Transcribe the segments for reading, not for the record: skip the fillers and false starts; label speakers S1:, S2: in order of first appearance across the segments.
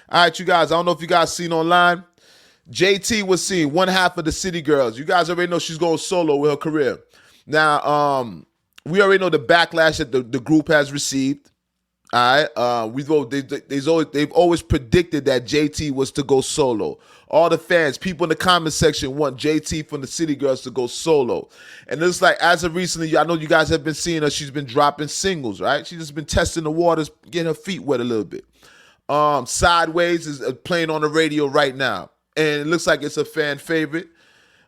S1: All right, you guys, I don't know if you guys seen online. JT was seen, one half of the City Girls. You guys already know she's going solo with her career. Now, we already know the backlash that the group has received. All right, they've always predicted that JT was to go solo. All the fans, people in the comment section want JT from the City Girls to go solo. And it's like, as of recently, I know you guys have been seeing her. She's been dropping singles, right? She's just been testing the waters, getting her feet wet a little bit. Sideways is playing on the radio right now, and it looks like it's a fan favorite.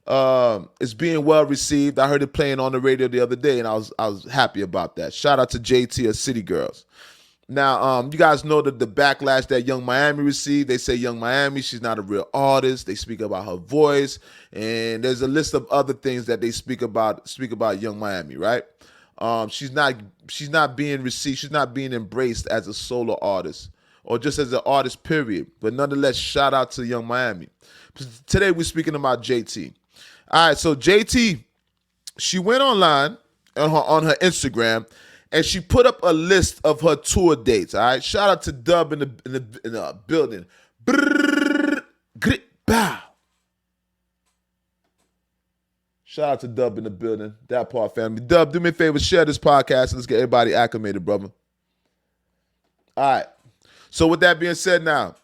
S1: It's being well received. I heard it playing on the radio the other day, and I was happy about that. Shout out to JT of City Girls. Now, you guys know that the backlash that Young Miami received. They say Young Miami, she's not a real artist. They speak about her voice, and there's a list of other things that they speak about Young Miami, right? She's not being received. She's not being embraced as a solo artist or just as an artist, period. But nonetheless, shout out to Young Miami. Today we're speaking about JT. All right, so JT, she went online on her Instagram, and she put up a list of her tour dates. All right, shout out to Dub in the building. Brrr, grit, bow. Shout out to Dub in the building. That part family. Dub, do me a favor, share this podcast and let's get everybody acclimated, brother. All right. So with that being said, now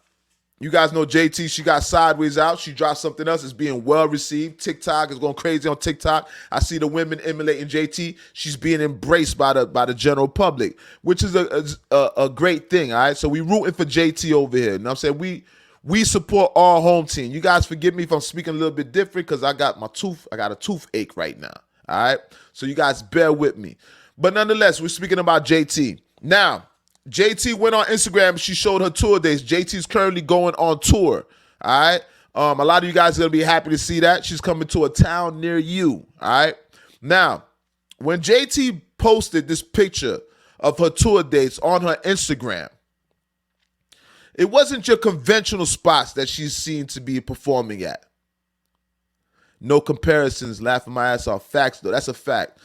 S1: you guys know JT. She got Sideways out. She dropped something else. It's being well received. TikTok is going crazy on TikTok. I see the women emulating JT. She's being embraced by the general public, which is a great thing. All right. So we rooting for JT over here. You know what I'm saying? We support our home team. You guys forgive me if I'm speaking a little bit different because I got a toothache right now. All right. So you guys bear with me. But nonetheless, we're speaking about JT. Now, JT went on Instagram. She showed her tour dates. JT's currently going on tour. All right. A lot of you guys are going to be happy to see that. She's coming to a town near you. All right. Now, when JT posted this picture of her tour dates on her Instagram, it wasn't your conventional spots that she's seen to be performing at. No comparisons, laughing my ass off. Facts, though. That's a fact.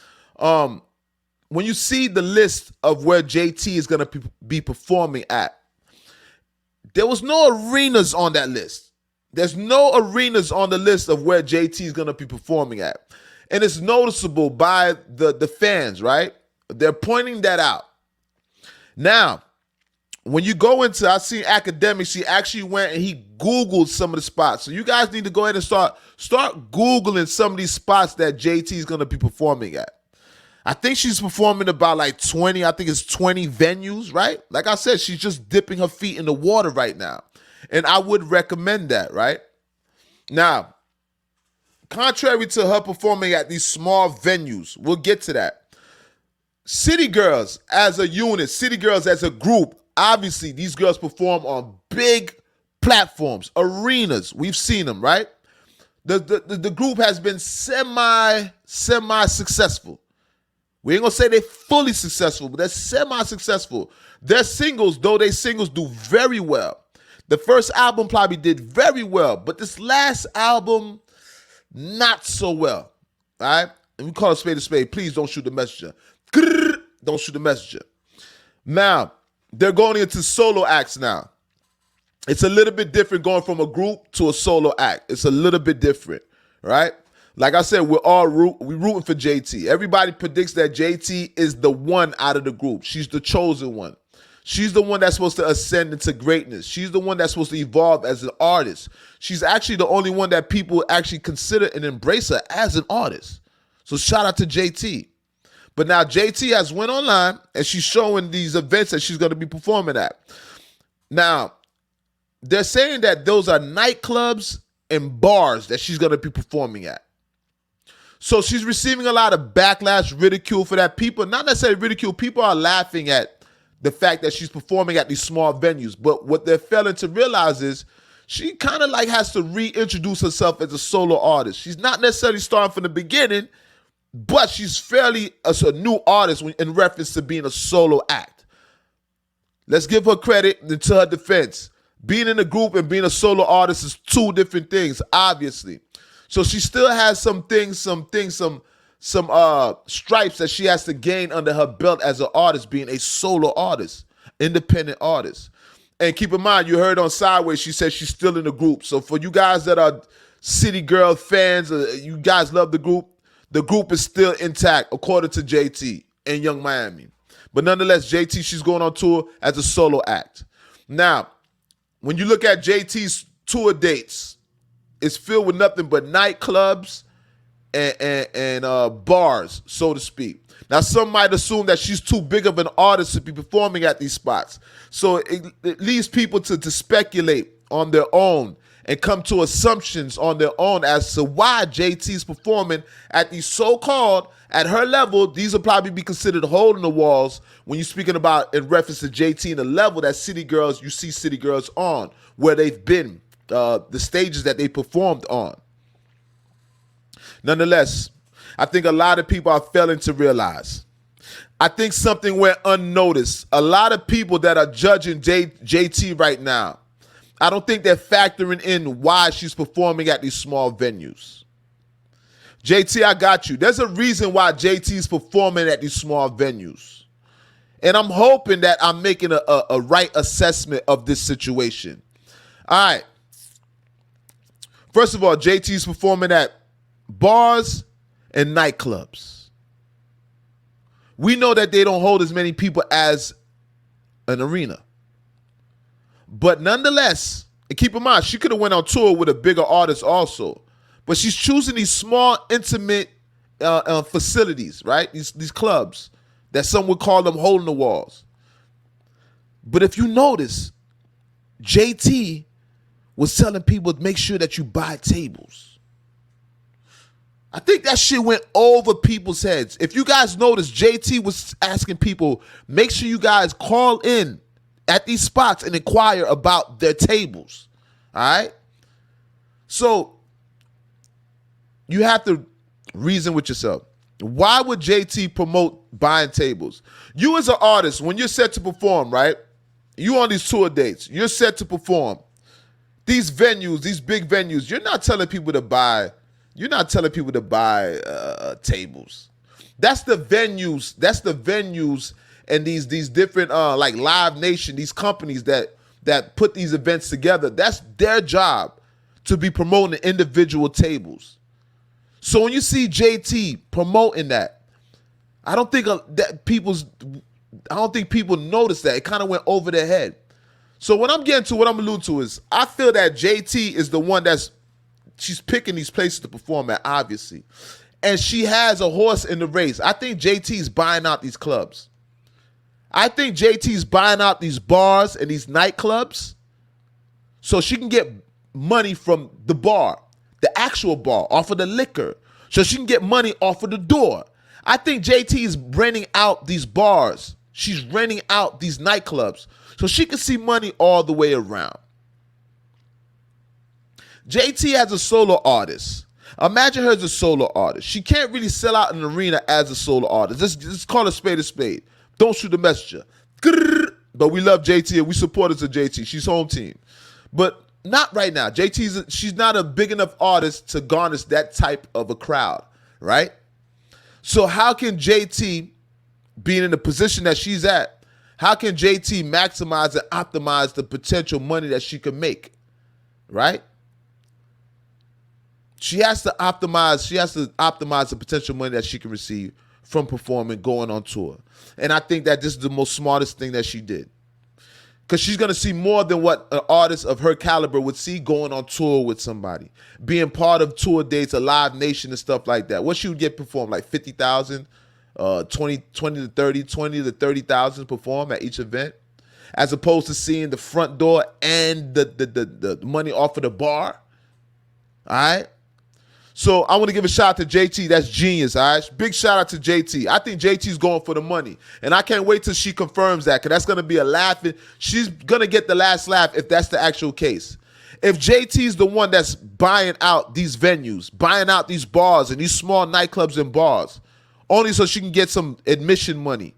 S1: When you see the list of where JT is going to be performing at, there was no arenas on that list. There's no arenas on the list of where JT is going to be performing at. And it's noticeable by the fans, right? They're pointing that out. Now, when you go into, I seen Academics, he actually went and he Googled some of the spots. So you guys need to go ahead and start Googling some of these spots that JT is going to be performing at. I think she's performing about like 20, I think it's 20 venues, right? Like I said, she's just dipping her feet in the water right now. And I would recommend that, right? Now, contrary to her performing at these small venues, we'll get to that. City Girls as a unit, City Girls as a group, obviously these girls perform on big platforms, arenas. We've seen them, right? The group has been semi-successful. We ain't gonna say they're fully successful, but they're semi-successful. Their singles, though they singles do very well. The first album probably did very well, but this last album, not so well. All right? And we call it spade a spade. Please don't shoot the messenger. Don't shoot the messenger. Now, they're going into solo acts now. It's a little bit different going from a group to a solo act. It's a little bit different, right? Like I said, we're rooting for JT. Everybody predicts that JT is the one out of the group. She's the chosen one. She's the one that's supposed to ascend into greatness. She's the one that's supposed to evolve as an artist. She's actually the only one that people actually consider and embrace her as an artist. So shout out to JT. But now JT has went online and she's showing these events that she's going to be performing at. Now, they're saying that those are nightclubs and bars that she's going to be performing at. So she's receiving a lot of backlash, ridicule for that. People, not necessarily ridicule, people are laughing at the fact that she's performing at these small venues. But what they're failing to realize is she kind of like has to reintroduce herself as a solo artist. She's not necessarily starting from the beginning, but she's fairly a new artist in reference to being a solo act. Let's give her credit and to her defense. Being in a group and being a solo artist is two different things, obviously. So she still has some stripes that she has to gain under her belt as an artist, being a solo artist, independent artist. And keep in mind, you heard on Sideways, she said she's still in the group. So for you guys that are City Girl fans, you guys love the group is still intact, according to JT and Young Miami. But nonetheless, JT, she's going on tour as a solo act. Now, when you look at JT's tour dates, it's filled with nothing but nightclubs and bars, so to speak. Now, some might assume that she's too big of an artist to be performing at these spots. So it leads people to speculate on their own and come to assumptions on their own as to why JT's performing at these so-called, at her level, these will probably be considered hole in the walls when you're speaking about in reference to JT and the level that City Girls, you see City Girls on, where they've been, the stages that they performed on. Nonetheless, I think a lot of people are failing to realize. I think something went unnoticed. A lot of people that are judging JT right now, I don't think they're factoring in why she's performing at these small venues. JT, I got you. There's a reason why JT's performing at these small venues. And I'm hoping that I'm making a right assessment of this situation. All right. First of all, JT's performing at bars and nightclubs. We know that they don't hold as many people as an arena. But nonetheless, and keep in mind, she could have went on tour with a bigger artist also. But she's choosing these small, intimate facilities, right? These clubs that some would call them hole in the walls. But if you notice, JT was telling people to make sure that you buy tables. I think that shit went over people's heads. If you guys notice, JT was asking people, make sure you guys call in at these spots and inquire about their tables. All right? So you have to reason with yourself. Why would JT promote buying tables? You as an artist, when you're set to perform, right? You on these tour dates, you're set to perform. These venues, these big venues, you're not telling people to buy tables. That's the venues and these different like Live Nation, these companies that put these events together. That's their job to be promoting individual tables. So when you see JT promoting that, I don't think people notice that. It kind of went over their head. So what I'm alluding to is I feel that JT is the one she's picking these places to perform at, obviously. And she has a horse in the race. I think JT's buying out these clubs. I think JT's buying out these bars and these nightclubs so she can get money from the bar, the actual bar, off of the liquor, so she can get money off of the door. I think JT is renting out these bars. She's renting out these nightclubs so she can see money all the way around. JT as a solo artist. Imagine her as a solo artist. She can't really sell out an arena as a solo artist. Just call a spade a spade. Don't shoot the messenger. But we love JT and we support her to JT. She's home team. But not right now. She's not a big enough artist to garnish that type of a crowd, right? So how can JT, being in the position that she's at, how can JT maximize and optimize the potential money that she can make, right? She has to optimize the potential money that she can receive from performing, going on tour. And I think that this is the most smartest thing that she did. Because she's going to see more than what an artist of her caliber would see going on tour with somebody. Being part of tour dates, a Live Nation and stuff like that. What she would get performed, like 50,000, 20 to 30,000 perform at each event. As opposed to seeing the front door and the money off of the bar. All right? So I want to give a shout out to JT. That's genius, all right? Big shout out to JT. I think JT's going for the money. And I can't wait till she confirms that, because that's going to be a laugh. She's going to get the last laugh if that's the actual case. If JT's the one that's buying out these venues, buying out these bars and these small nightclubs and bars, only so she can get some admission money,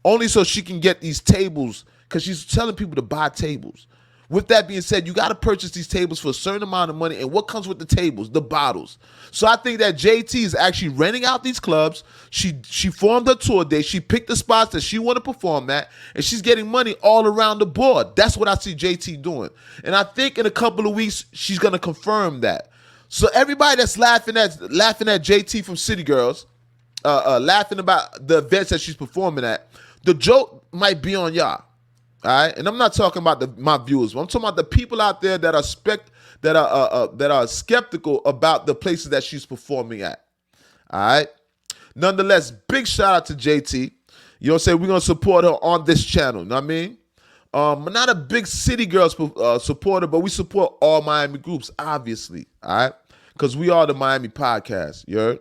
S1: only so she can get these tables, because she's telling people to buy tables. With that being said, you got to purchase these tables for a certain amount of money. And what comes with the tables? The bottles. So I think that JT is actually renting out these clubs. She formed her tour date. She picked the spots that she want to perform at. And she's getting money all around the board. That's what I see JT doing. And I think in a couple of weeks, she's going to confirm that. So everybody that's laughing at JT from citygirls, laughing about the events that she's performing at, the joke might be on y'all. All right, and I'm not talking about my viewers. I'm talking about the people out there that are skeptical about the places that she's performing at. All right. Nonetheless, big shout out to JT. You know what I'm saying? We're gonna support her on this channel. You know what I mean? I'm not a big City Girls supporter, but we support all Miami groups, obviously. All right, because we are the Miami podcast. You heard?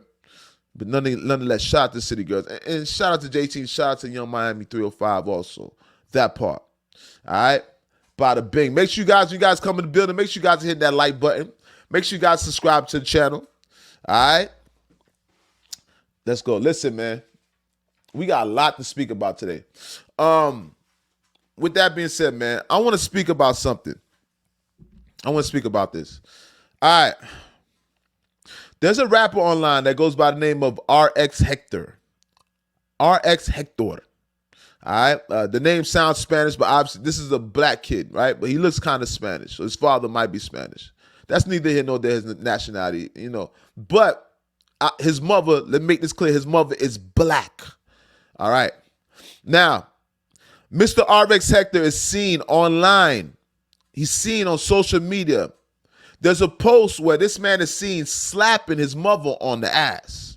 S1: But nonetheless, shout out to City Girls and shout out to JT. And shout out to Young Miami 305 also. That part. All right, bada bing. Make sure you guys come in the building. Make sure you guys hit that like button. Make sure you guys subscribe to the channel. All right, let's go. Listen, man, we got a lot to speak about today. With that being said, man, I want to speak about something. I want to speak about this. All right, there's a rapper online that goes by the name of RX Hector. RX Hector. All right, the name sounds Spanish, but obviously this is a black kid, right? But he looks kind of Spanish, so his father might be Spanish. That's neither here nor there. His nationality, you know. But his mother, let me make this clear, his mother is black. All right. Now, Mr. RX Hector is seen online. He's seen on social media. There's a post where this man is seen slapping his mother on the ass.